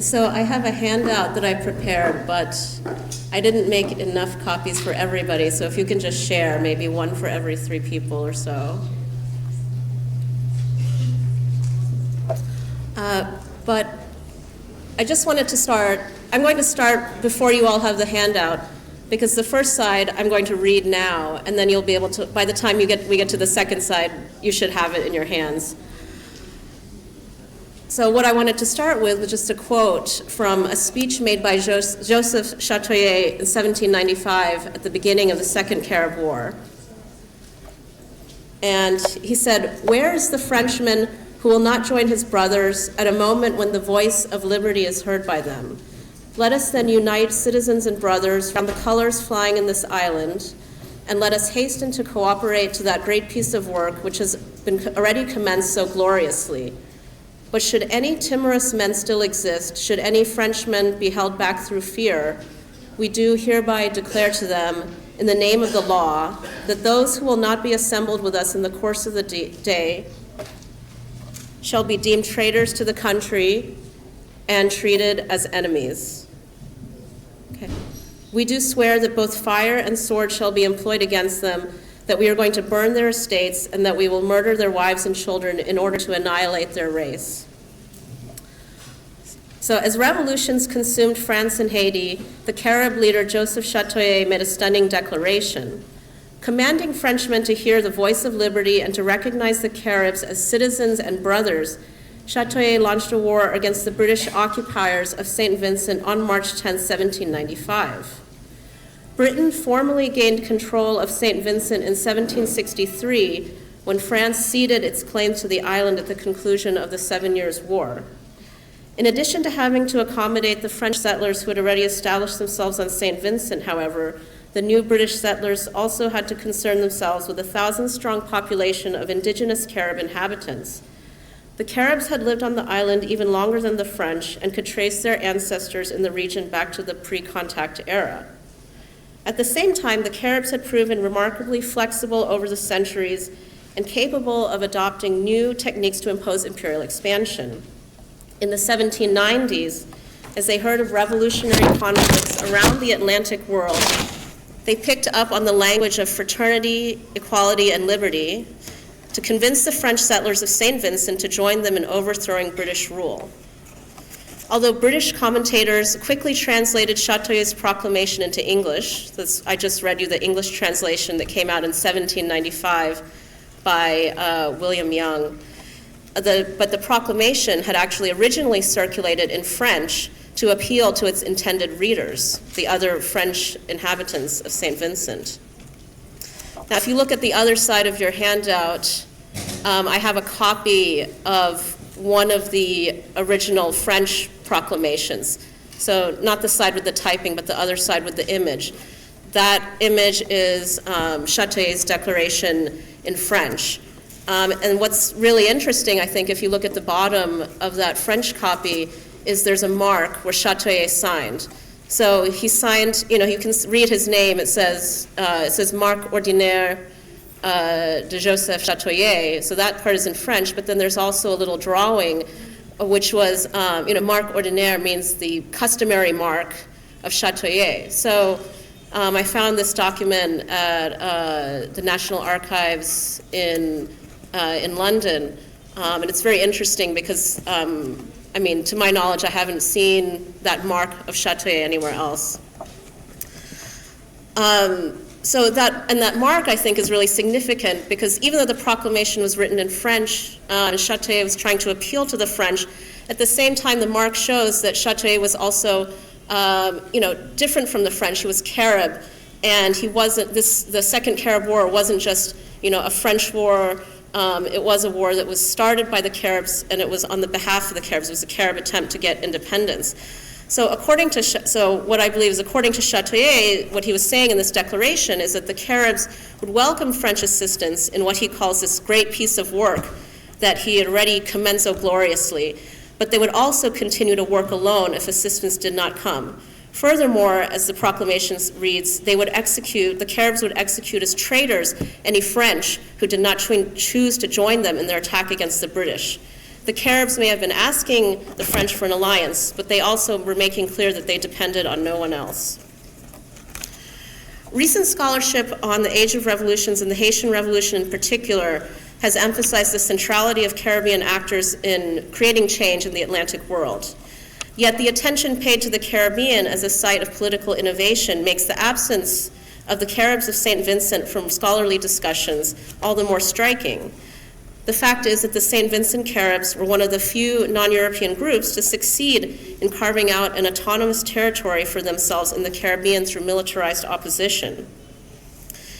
So I have a handout that I prepared, but I didn't make enough copies for everybody, so if you can just share, maybe one for every 3 people or so. But I just wanted to start, I'm going to start before you all have the handout, because the first side I'm going to read now, and then you'll be able to, by the time we get to the second side, you should have it in your hands. So what I wanted to start with was just a quote from a speech made by Joseph Chatoyer in 1795 at the beginning of the Second Carib War. And he said, "Where is the Frenchman who will not join his brothers at a moment when the voice of liberty is heard by them? Let us then unite, citizens and brothers, from the colors flying in this island, and let us hasten to cooperate to that great piece of work which has been already commenced so gloriously. But should any timorous men still exist, should any Frenchmen be held back through fear, we do hereby declare to them, in the name of the law, that those who will not be assembled with us in the course of the day shall be deemed traitors to the country and treated as enemies. Okay. We do swear that both fire and sword shall be employed against them, that we are going to burn their estates, and that we will murder their wives and children in order to annihilate their race." So as revolutions consumed France and Haiti, the Carib leader Joseph Chatoyer made a stunning declaration. Commanding Frenchmen to hear the voice of liberty and to recognize the Caribs as citizens and brothers, Chatoyer launched a war against the British occupiers of St. Vincent on March 10, 1795. Britain formally gained control of St. Vincent in 1763 when France ceded its claim to the island at the conclusion of the 7 Years' War. In addition to having to accommodate the French settlers who had already established themselves on St. Vincent, however, the new British settlers also had to concern themselves with a 1,000-strong population of indigenous Carib inhabitants. The Caribs had lived on the island even longer than the French and could trace their ancestors in the region back to the pre-contact era. At the same time, the Caribs had proven remarkably flexible over the centuries and capable of adopting new techniques to impose imperial expansion. In the 1790s, as they heard of revolutionary conflicts around the Atlantic world, they picked up on the language of fraternity, equality, and liberty to convince the French settlers of St. Vincent to join them in overthrowing British rule. Although British commentators quickly translated Chatoyer's proclamation into English, I just read you the English translation that came out in 1795 by William Young, but the proclamation had actually originally circulated in French to appeal to its intended readers, the other French inhabitants of St. Vincent. Now, if you look at the other side of your handout, I have a copy of one of the original French proclamations. So not the side with the typing, but the other side with the image. That image is Chatoyer's declaration in French. And what's really interesting, I think, if you look at the bottom of that French copy, is there's a mark where Chatoyer signed. So he signed, you can read his name. It says Marc Ordinaire de Joseph Chatoyer. So that part is in French, but then there's also a little drawing, which was, Marc Ordinaire means the customary mark of Chatoyer. So I found this document at the National Archives in London, and it's very interesting because, to my knowledge, I haven't seen that mark of Chatoyer anywhere else. So that mark, I think, is really significant because even though the proclamation was written in French, and Chatoyer was trying to appeal to the French, at the same time, the mark shows that Chatoyer was also, different from the French. He was Carib, and he wasn't. The Second Carib War wasn't just, a French war. It was a war that was started by the Caribs, and it was on the behalf of the Caribs. It was a Carib attempt to get independence. So what I believe is, according to Chatoyer, what he was saying in this declaration is that the Caribs would welcome French assistance in what he calls this great piece of work that he had already commenced so gloriously, but they would also continue to work alone if assistance did not come. Furthermore, as the proclamation reads, the Caribs would execute as traitors any French who did not choose to join them in their attack against the British. The Caribs may have been asking the French for an alliance, but they also were making clear that they depended on no one else. Recent scholarship on the Age of Revolutions and the Haitian Revolution in particular has emphasized the centrality of Caribbean actors in creating change in the Atlantic world. Yet the attention paid to the Caribbean as a site of political innovation makes the absence of the Caribs of St. Vincent from scholarly discussions all the more striking. The fact is that the St. Vincent Caribs were one of the few non-European groups to succeed in carving out an autonomous territory for themselves in the Caribbean through militarized opposition.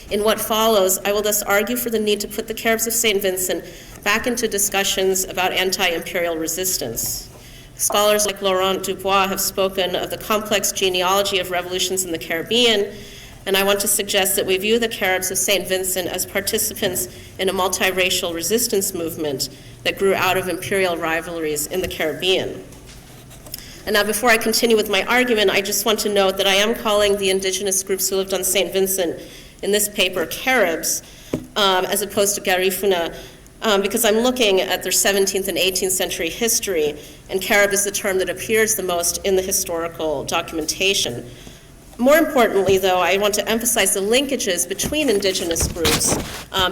In what follows, I will thus argue for the need to put the Caribs of St. Vincent back into discussions about anti-imperial resistance. Scholars like Laurent Dubois have spoken of the complex genealogy of revolutions in the Caribbean, and I want to suggest that we view the Caribs of St. Vincent as participants in a multiracial resistance movement that grew out of imperial rivalries in the Caribbean. And now, before I continue with my argument, I just want to note that I am calling the indigenous groups who lived on St. Vincent in this paper Caribs, as opposed to Garifuna, because I'm looking at their 17th and 18th century history, and Carib is the term that appears the most in the historical documentation. More importantly, though, I want to emphasize the linkages between indigenous groups,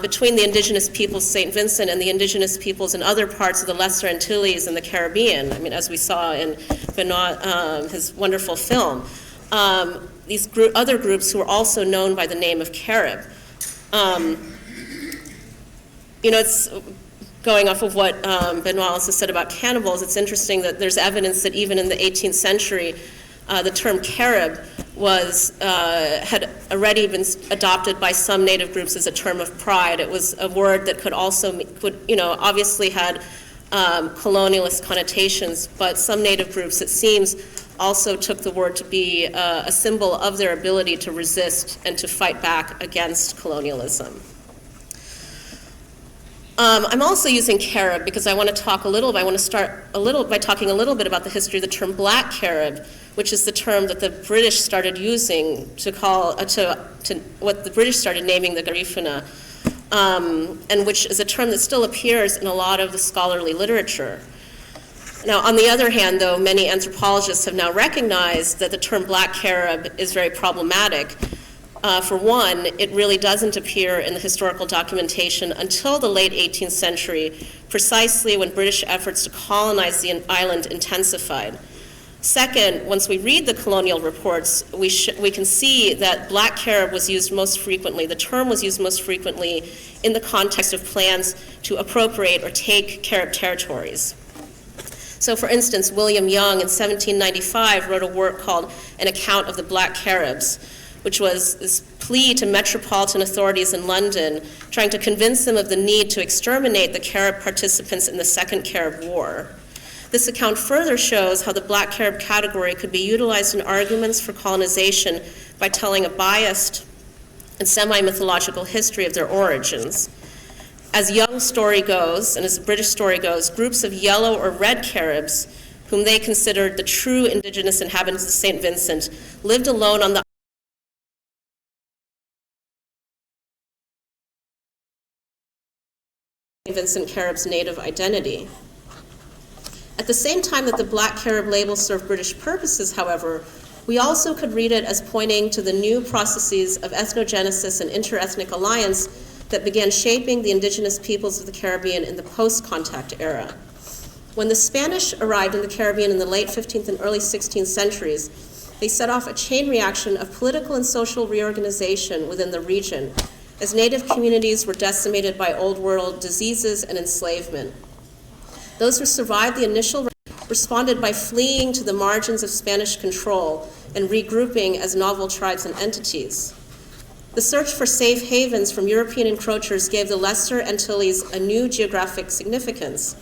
between the indigenous peoples of St. Vincent and the indigenous peoples in other parts of the Lesser Antilles and the Caribbean. I mean, as we saw in Benoit, his wonderful film. These other groups who are also known by the name of Carib. It's going off of what Benoit also said about cannibals. It's interesting that there's evidence that even in the 18th century, the term Carib had already been adopted by some native groups as a term of pride. It was a word that could obviously had colonialist connotations, but some native groups, it seems, also took the word to be a symbol of their ability to resist and to fight back against colonialism. I'm also using Carib because I want to start by talking a little bit about the history of the term Black Carib, which is the term that the British started using to call what the British started naming the Garifuna, and which is a term that still appears in a lot of the scholarly literature. Now, on the other hand, though, many anthropologists have now recognized that the term Black Carib is very problematic. For one, it really doesn't appear in the historical documentation until the late 18th century, precisely when British efforts to colonize the island intensified. Second, once we read the colonial reports, we can see that Black Carib was used most frequently. The term was used most frequently in the context of plans to appropriate or take Carib territories. So, for instance, William Young in 1795 wrote a work called An Account of the Black Caribs, which was this plea to metropolitan authorities in London, trying to convince them of the need to exterminate the Carib participants in the Second Carib War. This account further shows how the Black Carib category could be utilized in arguments for colonization by telling a biased and semi-mythological history of their origins. As Young's story goes, and as the British story goes, groups of yellow or red Caribs, whom they considered the true indigenous inhabitants of St. Vincent, lived alone on the Vincent Carib's native identity. At the same time that the Black Carib label served British purposes, however, we also could read it as pointing to the new processes of ethnogenesis and interethnic alliance that began shaping the indigenous peoples of the Caribbean in the post-contact era. When the Spanish arrived in the Caribbean in the late 15th and early 16th centuries, they set off a chain reaction of political and social reorganization within the region, as native communities were decimated by Old World diseases and enslavement. Those who survived the initial responded by fleeing to the margins of Spanish control and regrouping as novel tribes and entities. The search for safe havens from European encroachers gave the Lesser Antilles a new geographic significance.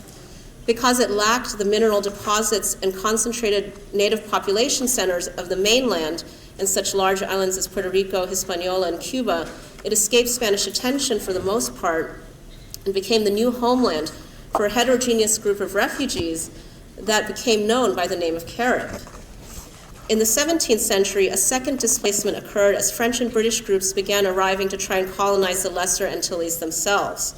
Because it lacked the mineral deposits and concentrated native population centers of the mainland and such large islands as Puerto Rico, Hispaniola, and Cuba, it escaped Spanish attention for the most part and became the new homeland for a heterogeneous group of refugees that became known by the name of Carib. In the 17th century, a second displacement occurred as French and British groups began arriving to try and colonize the Lesser Antilles themselves.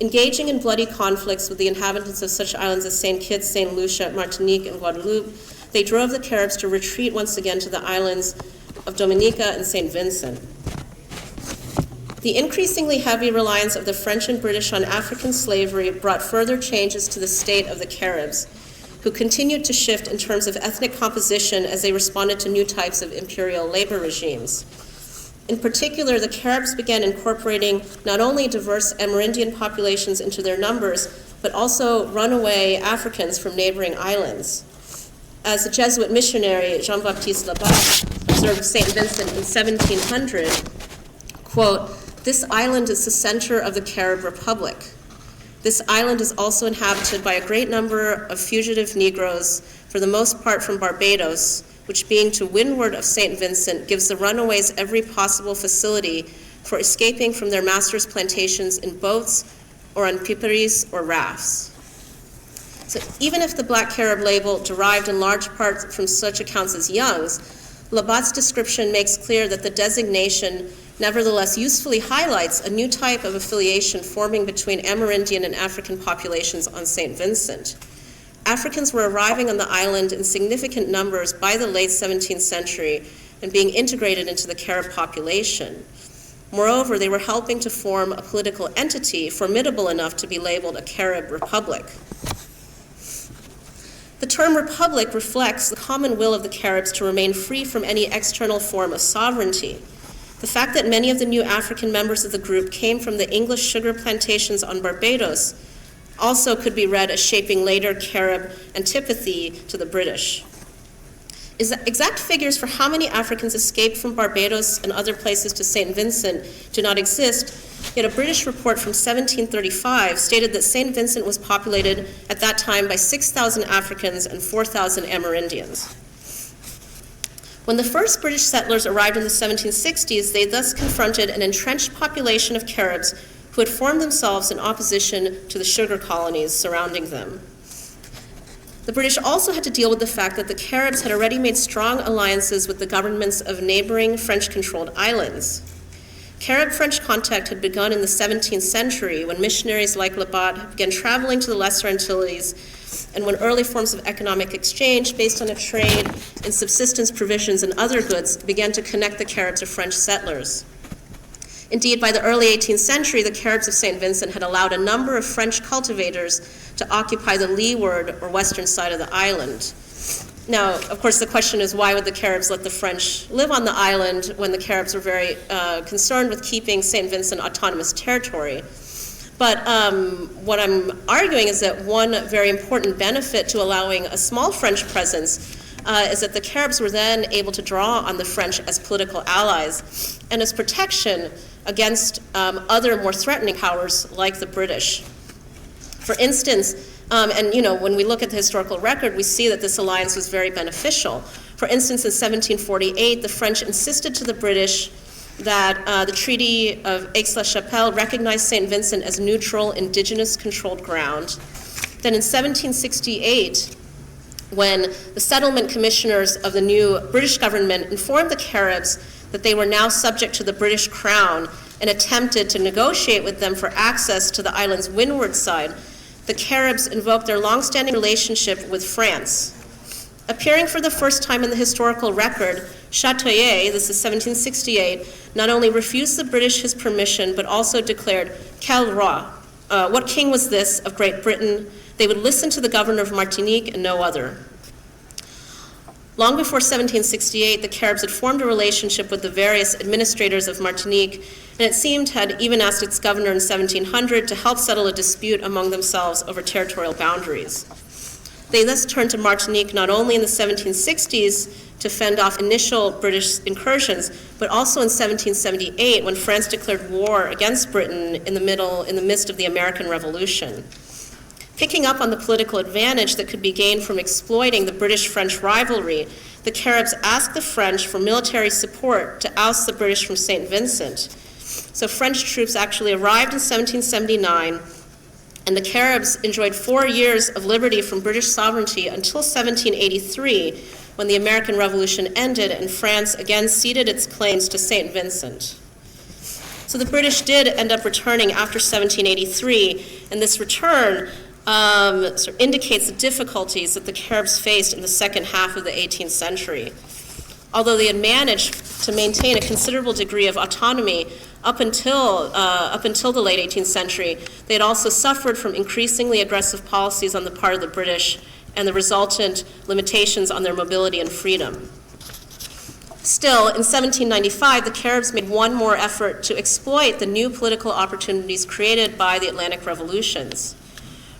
Engaging in bloody conflicts with the inhabitants of such islands as St. Kitts, St. Lucia, Martinique, and Guadeloupe, they drove the Caribs to retreat once again to the islands of Dominica and St. Vincent. The increasingly heavy reliance of the French and British on African slavery brought further changes to the state of the Caribs, who continued to shift in terms of ethnic composition as they responded to new types of imperial labor regimes. In particular, the Caribs began incorporating not only diverse Amerindian populations into their numbers, but also runaway Africans from neighboring islands. As the Jesuit missionary Jean-Baptiste Labat observed of St. Vincent in 1700, quote, "This island is the center of the Carib Republic. This island is also inhabited by a great number of fugitive Negroes, for the most part from Barbados, which being to windward of St. Vincent gives the runaways every possible facility for escaping from their masters' plantations in boats or on piperies or rafts." So even if the Black Carib label derived in large part from such accounts as Young's, Labat's description makes clear that the designation nevertheless usefully highlights a new type of affiliation forming between Amerindian and African populations on St. Vincent. Africans were arriving on the island in significant numbers by the late 17th century and being integrated into the Carib population. Moreover, they were helping to form a political entity formidable enough to be labeled a Carib republic. The term republic reflects the common will of the Caribs to remain free from any external form of sovereignty. The fact that many of the new African members of the group came from the English sugar plantations on Barbados also could be read as shaping later Carib antipathy to the British. Exact figures for how many Africans escaped from Barbados and other places to St. Vincent do not exist, yet a British report from 1735 stated that St. Vincent was populated at that time by 6,000 Africans and 4,000 Amerindians. When the first British settlers arrived in the 1760s, they thus confronted an entrenched population of Caribs who had formed themselves in opposition to the sugar colonies surrounding them. The British also had to deal with the fact that the Caribs had already made strong alliances with the governments of neighboring French-controlled islands. Carib-French contact had begun in the 17th century when missionaries like Labat began traveling to the Lesser Antilles and when early forms of economic exchange based on a trade in subsistence provisions and other goods began to connect the Caribs to French settlers. Indeed, by the early 18th century, the Caribs of St. Vincent had allowed a number of French cultivators to occupy the leeward or western side of the island. Now, of course, the question is, why would the Caribs let the French live on the island when the Caribs were very concerned with keeping St. Vincent autonomous territory? But what I'm arguing is that one very important benefit to allowing a small French presence is that the Caribs were then able to draw on the French as political allies and as protection against other more threatening powers like the British. For instance, when we look at the historical record, we see that this alliance was very beneficial. For instance, in 1748, the French insisted to the British that the Treaty of Aix-la-Chapelle recognized St. Vincent as neutral, indigenous-controlled ground. Then in 1768, when the settlement commissioners of the new British government informed the Caribs that they were now subject to the British Crown and attempted to negotiate with them for access to the island's windward side, the Caribs invoked their long-standing relationship with France. Appearing for the first time in the historical record, Chatoyer, this is 1768, not only refused the British his permission, but also declared, "Quel roi?" What king was this of Great Britain? They would listen to the governor of Martinique and no other. Long before 1768, the Caribs had formed a relationship with the various administrators of Martinique, and it seemed had even asked its governor in 1700 to help settle a dispute among themselves over territorial boundaries. They thus turned to Martinique not only in the 1760s to fend off initial British incursions, but also in 1778 when France declared war against Britain in the midst of the American Revolution. Picking up on the political advantage that could be gained from exploiting the British-French rivalry, the Caribs asked the French for military support to oust the British from St. Vincent. So French troops actually arrived in 1779, and the Caribs enjoyed 4 years of liberty from British sovereignty until 1783, when the American Revolution ended and France again ceded its claims to St. Vincent. So the British did end up returning after 1783, and this return sort of indicates the difficulties that the Caribs faced in the second half of the 18th century. Although they had managed to maintain a considerable degree of autonomy up until the late 18th century, they had also suffered from increasingly aggressive policies on the part of the British and the resultant limitations on their mobility and freedom. Still, in 1795, the Caribs made one more effort to exploit the new political opportunities created by the Atlantic revolutions.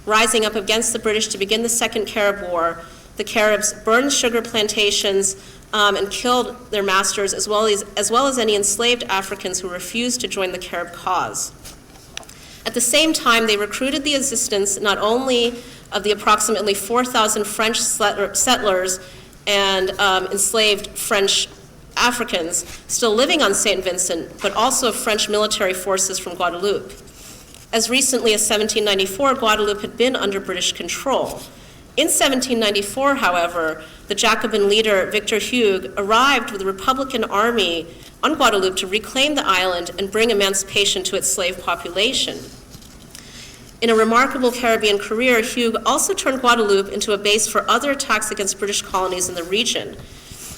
Rising up against the British to begin the Second Carib War, the Caribs burned sugar plantations and killed their masters, as well as any enslaved Africans who refused to join the Carib cause. At the same time, they recruited the assistance not only of the approximately 4,000 French settlers and enslaved French Africans still living on St. Vincent, but also of French military forces from Guadeloupe. As recently as 1794, Guadeloupe had been under British control. In 1794, however, the Jacobin leader, Victor Hugues, arrived with a Republican army on Guadeloupe to reclaim the island and bring emancipation to its slave population. In a remarkable Caribbean career, Hugues also turned Guadeloupe into a base for other attacks against British colonies in the region.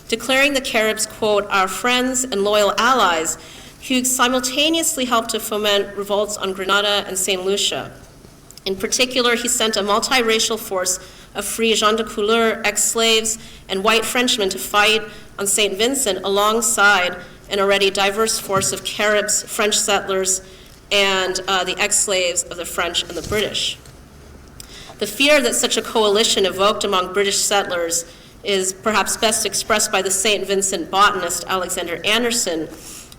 Declaring the Caribs, quote, our friends and loyal allies, Hugues simultaneously helped to foment revolts on Grenada and St. Lucia. In particular, he sent a multiracial force of free gens de couleur, ex-slaves, and white Frenchmen to fight on St. Vincent alongside an already diverse force of Caribs, French settlers, and the ex-slaves of the French and the British. The fear that such a coalition evoked among British settlers is perhaps best expressed by the St. Vincent botanist Alexander Anderson,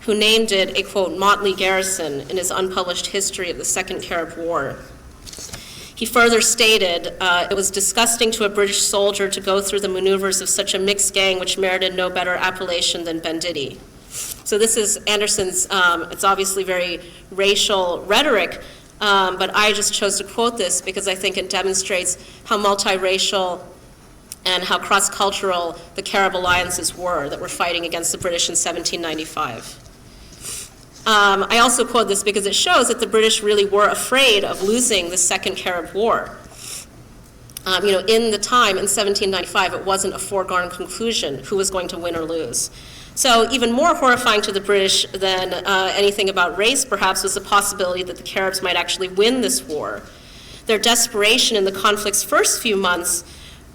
who named it a, quote, motley garrison in his unpublished history of the Second Carib War. He further stated, it was disgusting to a British soldier to go through the maneuvers of such a mixed gang which merited no better appellation than banditti. So this is Anderson's, it's obviously very racial rhetoric, but I just chose to quote this because I think it demonstrates how multiracial and how cross-cultural the Carib alliances were that were fighting against the British in 1795. I also quote this because it shows that the British really were afraid of losing the Second Carib War. In the time, in 1795, it wasn't a foregone conclusion who was going to win or lose. So even more horrifying to the British than anything about race, perhaps, was the possibility that the Caribs might actually win this war. Their desperation in the conflict's first few months,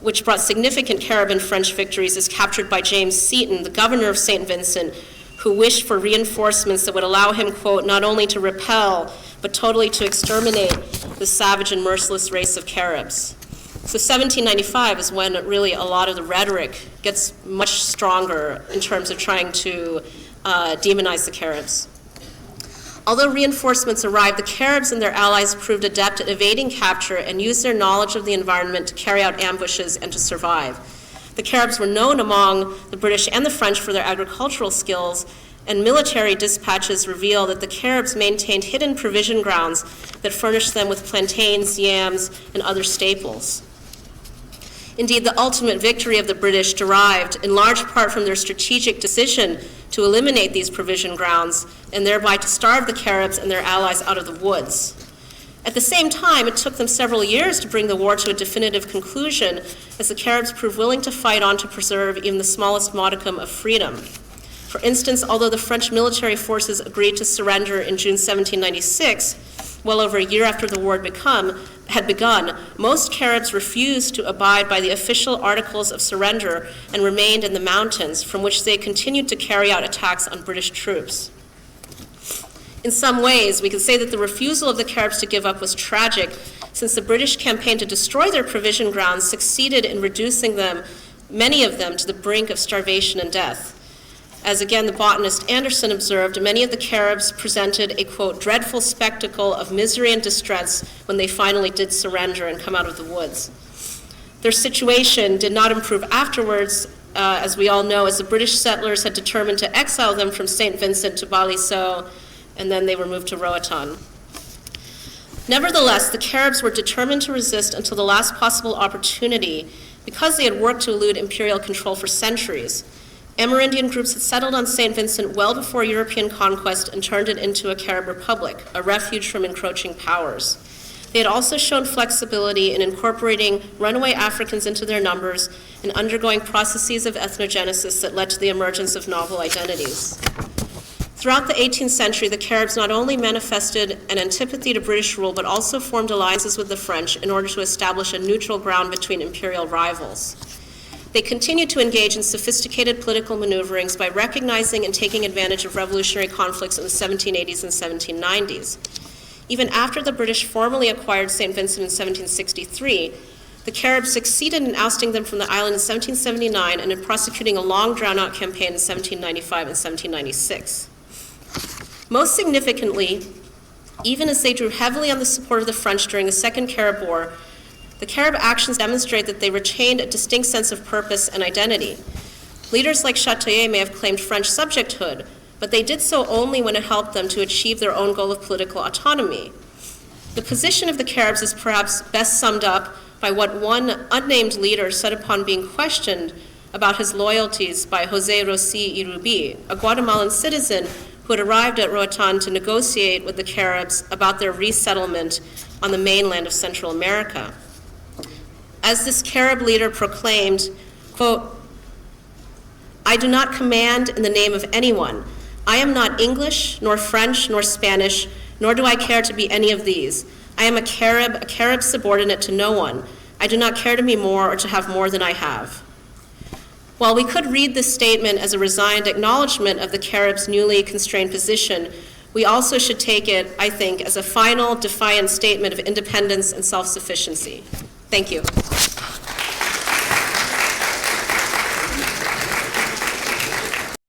which brought significant Carib and French victories, is captured by James Seton, the governor of St. Vincent, who wished for reinforcements that would allow him, quote, not only to repel, but totally to exterminate the savage and merciless race of Caribs. So 1795 is when really a lot of the rhetoric gets much stronger in terms of trying to demonize the Caribs. Although reinforcements arrived, the Caribs and their allies proved adept at evading capture and used their knowledge of the environment to carry out ambushes and to survive. The Caribs were known among the British and the French for their agricultural skills, and military dispatches reveal that the Caribs maintained hidden provision grounds that furnished them with plantains, yams, and other staples. Indeed, the ultimate victory of the British derived in large part from their strategic decision to eliminate these provision grounds and thereby to starve the Caribs and their allies out of the woods. At the same time, it took them several years to bring the war to a definitive conclusion, as the Caribs proved willing to fight on to preserve even the smallest modicum of freedom. For instance, although the French military forces agreed to surrender in June 1796, well over a year after the war had begun, most Caribs refused to abide by the official articles of surrender and remained in the mountains, from which they continued to carry out attacks on British troops. In some ways, we can say that the refusal of the Caribs to give up was tragic, since the British campaign to destroy their provision grounds succeeded in reducing them, many of them, to the brink of starvation and death. As again the botanist Anderson observed, many of the Caribs presented a, quote, dreadful spectacle of misery and distress when they finally did surrender and come out of the woods. Their situation did not improve afterwards, as we all know, as the British settlers had determined to exile them from St. Vincent to Baliceaux, and then they were moved to Roatan. Nevertheless, the Caribs were determined to resist until the last possible opportunity because they had worked to elude imperial control for centuries. Amerindian groups had settled on St. Vincent well before European conquest and turned it into a Carib republic, a refuge from encroaching powers. They had also shown flexibility in incorporating runaway Africans into their numbers and undergoing processes of ethnogenesis that led to the emergence of novel identities. Throughout the 18th century, the Caribs not only manifested an antipathy to British rule, but also formed alliances with the French in order to establish a neutral ground between imperial rivals. They continued to engage in sophisticated political maneuverings by recognizing and taking advantage of revolutionary conflicts in the 1780s and 1790s. Even after the British formally acquired St. Vincent in 1763, the Caribs succeeded in ousting them from the island in 1779 and in prosecuting a long drawn-out campaign in 1795 and 1796. Most significantly, even as they drew heavily on the support of the French during the Second Carib War, the Carib actions demonstrate that they retained a distinct sense of purpose and identity. Leaders like Chatoyer may have claimed French subjecthood, but they did so only when it helped them to achieve their own goal of political autonomy. The position of the Caribs is perhaps best summed up by what one unnamed leader said upon being questioned about his loyalties by José Rossi Irubi, a Guatemalan citizen who had arrived at Roatan to negotiate with the Caribs about their resettlement on the mainland of Central America. As this Carib leader proclaimed, quote, "I do not command in the name of anyone. I am not English, nor French, nor Spanish, nor do I care to be any of these. I am a Carib subordinate to no one. I do not care to be more or to have more than I have." While we could read this statement as a resigned acknowledgement of the Caribs' newly constrained position, we also should take it, I think, as a final defiant statement of independence and self-sufficiency. Thank you.